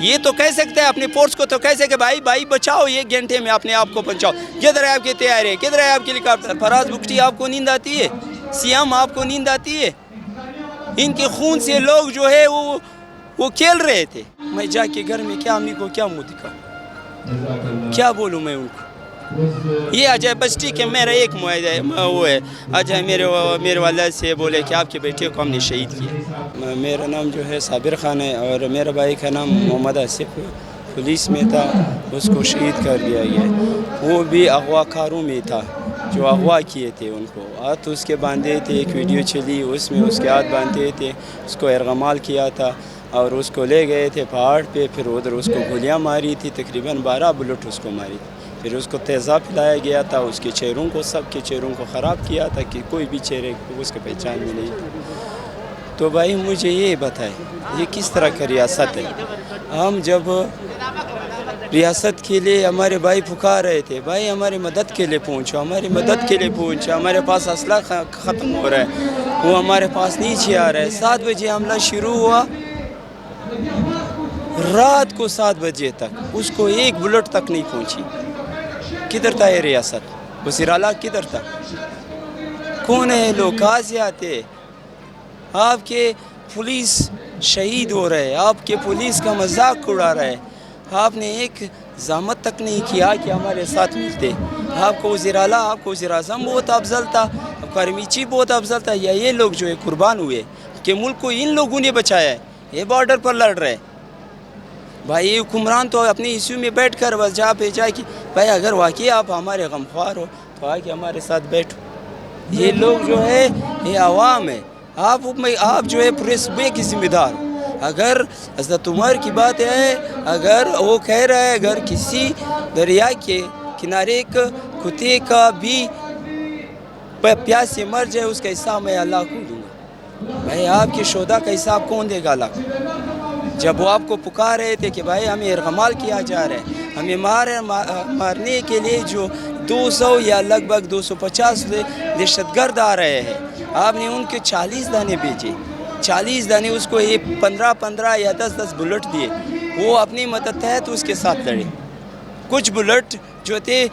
یہ تو کہہ سکتے ہیں اپنی فورس کو، تو کہہ سکتے بھائی بھائی بچاؤ، 1 گھنٹے میں اپنے آپ کو بچاؤ. کدھر ہے آپ کے طیارے، کدھر ہے آپ کے ہیلیکاپٹر؟ فراز بگٹی آپ کو نیند آتی ہے؟ سیام آپ کو نیند آتی ہے؟ ان کے خون سے لوگ جو ہے وہ کھیل رہے تھے. میں جا کے گھر میں کیا امی کو کیا منہ دکھاؤں، کیا بولوں میں ان کو؟ یہ اجے بس ٹھیک ہے، میرا ایک معاہدہ وہ ہے، اجے میرے والد سے بولے کہ آپ کے بیٹے کو ہم نے شہید کیا. میرا نام جو ہے صابر خان ہے، اور میرا بھائی کا نام محمد آصف پولیس میں تھا، اس کو شہید کر دیا گیا. وہ بھی اغوا کاروں میں تھا جو اغوا کیے تھے، ان کو ہاتھ اس کے باندھے تھے. ایک ویڈیو چلی، اس میں اس کے ہاتھ باندھے تھے، اس کو ارغمال کیا تھا اور اس کو لے گئے تھے پہاڑ پہ. پھر ادھر اس کو گولیاں ماری تھی، تقریباً 12 بلٹ اس کو ماری تھی. پھر اس کو تیزاب پلایا گیا تھا، اس کے چہروں کو، سب کے چہروں کو خراب کیا تھا کہ کوئی بھی چہرے کو اس کی پہچان میں نہیں تھی. تو بھائی مجھے یہ بتائے یہ کس طرح کا ریاست ہے؟ ہم جب ریاست کے لیے ہمارے بھائی پکار رہے تھے، بھائی ہماری مدد کے لیے پہنچو، ہماری مدد کے لیے پہنچو، ہمارے پاس اسلحہ ختم ہو رہا ہے، وہ ہمارے پاس نیچے آ رہا ہے. 7 بجے حملہ شروع ہوا، رات کو 7 بجے تک اس کو 1 بلٹ تک نہیں پہنچی. کدھر تھا یہ ریاست؟ وزیر اعلیٰ کدھر تھا؟ کون ہے لوگ، کہاں سے آتے؟ آپ کے پولیس شہید ہو رہے، آپ کے پولیس کا مذاق اڑا رہے. آپ نے ایک زحمت تک نہیں کیا کہ ہمارے ساتھ ملتے. آپ کو وزیر اعلیٰ، آپ کو وزیر اعظم بہت افضل تھا، آپ کا آرمی چیف بہت افضل تھا، یا یہ لوگ جو ہے قربان ہوئے کہ ملک کو ان لوگوں نے بچایا ہے، یہ بارڈر پر لڑ رہے. بھائی یہ حکمران تو اپنے ایشو میں بیٹھ کر بس جا پہ جا کہ بھائی اگر واقعی آپ ہمارے غمخوار ہو تو آ کے ہمارے ساتھ بیٹھو. یہ لوگ جو ہے یہ عوام ہے، آپ جو ہے پورے صوبے کی ذمہ دار ہو. اگر حضرت عمر کی بات ہے، اگر وہ کہہ رہا ہے اگر کسی دریا کے کنارے ایک کتے کا بھی پیاس سے مر جائے اس کا حساب میں اللہ کو دوں گا. بھائی آپ کے شہداء کا حساب کون دے گا اللہ کو؟ جب وہ آپ کو پکار رہے تھے کہ بھائی ہمیں ارغمال کیا جا رہا ہے، ہمیں مارنے کے لیے جو 200 یا لگ بھگ 250 دہشت گرد آ رہے ہیں، آپ نے ان کے 40 دانے بھیجے. 40 دانے اس کو یہ 15 یا 10 بلٹ دیے. وہ اپنی مدد تحت اس کے ساتھ لڑے. کچھ بلٹ جو تھے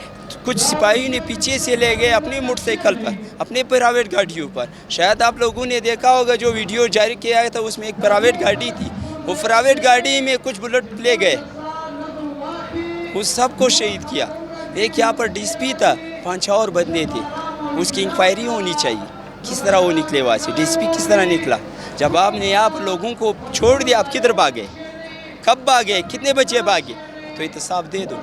کچھ سپاہیوں نے پیچھے سے لے گئے اپنی موٹر سائیکل پر، اپنے پرائیویٹ گاڑیوں پر. شاید آپ لوگوں نے دیکھا ہوگا جو ویڈیو جاری کیا تھا، اس میں ایک پرائیویٹ گاڑی تھی، وہ پرائیویٹ گاڑی میں کچھ بلٹ لے گئے، اس سب کو شہید کیا. ایک یہاں پر ڈی ایس پی تھا، 5 اور بندے تھے، اس کی انکوائری ہونی چاہیے کس طرح وہ نکلے وہاں سے، ڈی ایس پی کس طرح نکلا. جب آپ نے آپ لوگوں کو چھوڑ دیا، آپ کدھر بھاگے، کب بھاگے، کتنے بچے بھاگے؟ تو احتساب دے دو.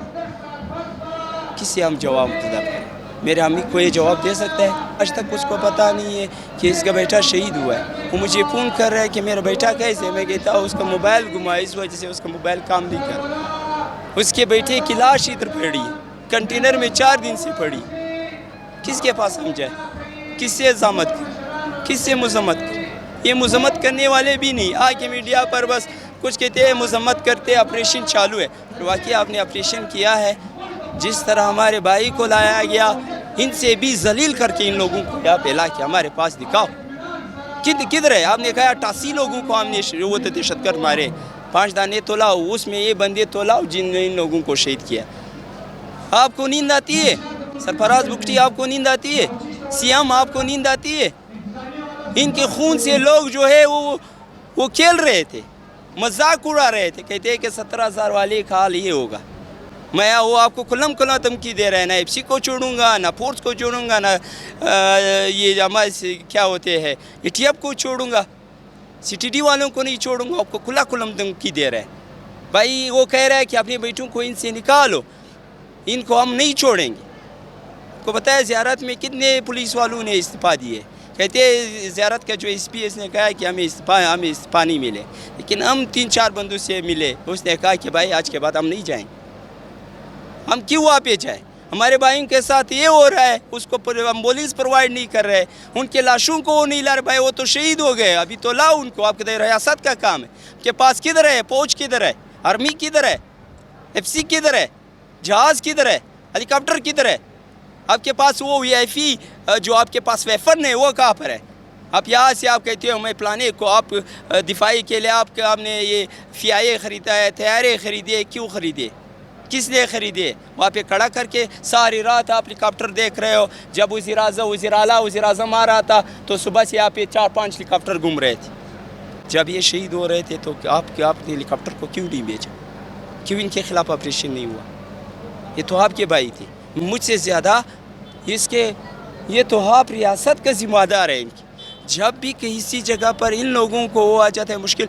کس سے ہم جواب طلب کریں؟ میرے امی کو یہ جواب دے سکتا ہے؟ آج تک اس کو پتہ نہیں ہے کہ اس کا بیٹا شہید ہوا ہے. وہ مجھے فون کر رہا ہے کہ میرا بیٹا کیسے؟ میں کہتا ہوں اس کا موبائل گما، اس وجہ سے اس کا موبائل کام نہیں کر رہا. اس کے بیٹے کی لاش ادھر پڑی، کنٹینر میں 4 دن سے پڑی. کس کے پاس ہم جائیں؟ کس سے ضامت کریں؟ کس سے مذمت کریں؟ یہ مذمت کرنے والے بھی نہیں، آگے میڈیا پر بس کچھ کہتے ہیں مذمت کرتے، آپریشن چالو ہے. واقعی آپ نے آپریشن کیا ہے، جس طرح ہمارے بھائی کو لایا گیا، ان سے بھی ذلیل کر کے ان لوگوں کو یہاں پہ لا کے ہمارے پاس دکھاؤ. کدھر ہے؟ آپ نے کہا 88 لوگوں کو ہم نے وہ دہشت گرد مارے، 5 دانے تولاؤ، اس میں یہ بندے تولاؤ جن نے ان لوگوں کو شہید کیا. آپ کو نیند آتی ہے؟ سرفراز بگٹی آپ کو نیند آتی ہے؟ سیام آپ کو نیند آتی ہے؟ ان کے خون سے لوگ جو ہے وہ کھیل رہے تھے، مذاق اڑا رہے تھے، کہتے ہیں کہ 17,000 والے کا حال یہ ہوگا. میں وہ آپ کو کھلم کھلا دھمکی دے رہا ہے، نہ ایف سی کو چھوڑوں گا، نہ فورس کو چھوڑوں گا، نہ یہ ہمارے کیا ہوتے ہیں ای ٹی ایف کو چھوڑوں گا، سی ٹی ڈی والوں کو نہیں چھوڑوں گا. آپ کو کھلا کھلم دھمکی دے رہا ہے. بھائی وہ کہہ رہا ہے کہ اپنے بیٹوں کو ان سے نکالو، ان کو ہم نہیں چھوڑیں گے. کو بتایا زیارت میں کتنے پولیس والوں نے استعفیٰ دیے. کہتے ہیں زیارت کا جو ایس پی ایس نے کہا کہ ہمیں استعفیٰ نہیں ملے، لیکن ہم 3-4 بندوں سے ملے. اس نے کہا کہ بھائی آج کے بعد ہم نہیں جائیں. ہم کیوں وہاں پہ جائیں؟ ہمارے بھائیوں کے ساتھ یہ ہو رہا ہے، اس کو ایمبولینس پرووائڈ نہیں کر رہے، ان کے لاشوں کو وہ نہیں لا رہے. بھائی وہ تو شہید ہو گئے، ابھی تو لاؤ ان کو. آپ کے ریاست کا کام ہے. آپ کے پاس کدھر ہے فوج؟ کدھر ہے آرمی؟ کدھر ہے ایف سی؟ کدھر ہے جہاز؟ کدھر ہے ہیلی کاپٹر؟ کدھر ہے آپ کے پاس؟ وہ وی آئی پی جو آپ کے پاس ویفن ہے وہ کہاں پر ہے؟ آپ یہاں سے آپ کہتے ہو میں پلانے کو آپ دفاعی کے لیے آپ نے یہ فیائے خریدا ہے، طیارے خریدے، کیوں خریدے؟ کس لیے خریدے؟ وہاں پہ کھڑا کر کے ساری رات آپ ہیلی کاپٹر دیکھ رہے ہو. جب وزیر اعلیٰ وزیر اعظم آ رہا تھا تو صبح سے آپ پہ 4-5 ہیلی کاپٹر گھوم رہے تھے. جب یہ شہید ہو رہے تھے تو آپ نے ہیلی کاپٹر کو کیوں نہیں بھیجا؟ کیوں ان کے خلاف آپریشن نہیں ہوا؟ یہ تو آپ کے بھائی تھے مجھ سے زیادہ. یہ تو آپ ریاست کا ذمہ دار ہے ان کی. جب بھی کسی جگہ پر ان لوگوں کو وہ آ جاتا ہے مشکل،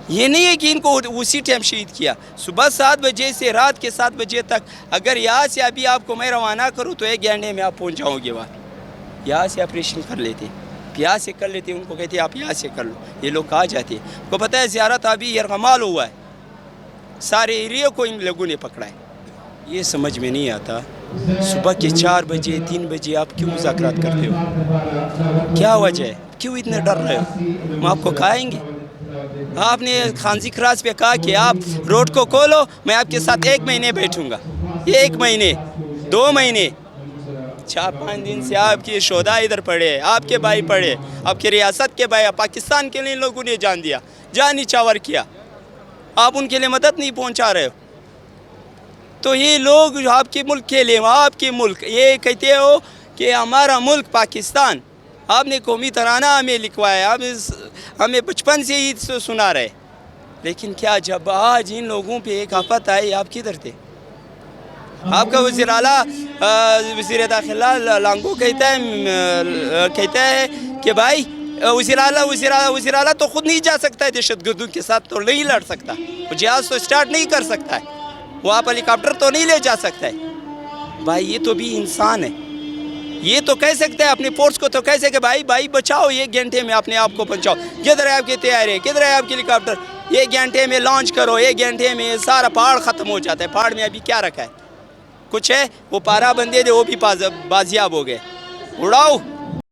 یہ نہیں ہے کہ ان کو اسی ٹائم شہید کیا. صبح 7 بجے سے رات کے 7 بجے تک اگر یہاں سے ابھی آپ کو میں روانہ کروں تو 1 گھنٹے میں آپ پہنچ جاؤ گے وہاں. یہاں سے آپریشن کر لیتے، یہاں سے کر لیتے. ان کو کہتے آپ یہاں سے کر لو. یہ لوگ آ جاتے. کو پتہ ہے زیارت ابھی یرغمال ہوا ہے، سارے ایریے کو ان لوگوں نے پکڑا ہے. یہ سمجھ میں نہیں آتا صبح کے 4 بجے 3 بجے آپ کیوں مذاکرات کرتے ہو؟ کیا وجہ ہے؟ کیوں اتنے ڈر رہے ہو؟ ہم آپ کو کھائیں گے. آپ نے خانزی کراس پہ کہا کہ آپ روڈ کو کھولو، میں آپ کے ساتھ 1 مہینے بیٹھوں گا. یہ 1 مہینے 2 مہینے 4-5 دن سے آپ کی شہداء ادھر پڑے، آپ کے بھائی پڑے، آپ کی ریاست کے بھائی. پاکستان کے لیے لوگوں نے جان دیا، جان نچھاور کیا. آپ ان کے لیے مدد نہیں پہنچا رہے ہو. تو یہ لوگ آپ کے ملک کے لیے، آپ کے ملک، یہ کہتے ہو کہ ہمارا ملک پاکستان. آپ نے قومی ترانہ ہمیں لکھوایا، ہمیں بچپن سے ہی سنا رہے. لیکن کیا جب آج ان لوگوں پہ ایک آفت آئی آپ کدھر تھے؟ آپ کا وزیر اعلیٰ وزیر داخلہ لانگو کہتا ہے کہ بھائی وزیر اعلیٰ تو خود نہیں جا سکتا ہے، دہشت گردوں کے ساتھ تو نہیں لڑ سکتا، وہ جہاز تو سٹارٹ نہیں کر سکتا ہے، وہ آپ ہیلی کاپٹر تو نہیں لے جا سکتا ہے. بھائی یہ تو بھی انسان ہے. یہ تو کہہ سکتے ہیں اپنے فورس کو، تو کہہ سکتے بھائی بچاؤ، 1 گھنٹے میں اپنے آپ کو بچاؤ. کدھر ہے آپ کے طیارے، کدھر ہے آپ کے ہیلی کاپٹر؟ 1 گھنٹے میں لانچ کرو، 1 گھنٹے میں سارا پہاڑ ختم ہو جاتا ہے. پہاڑ میں ابھی کیا رکھا ہے؟ کچھ ہے؟ وہ 12 بندے تھے وہ بھی بازیاب ہو گئے. اڑاؤ.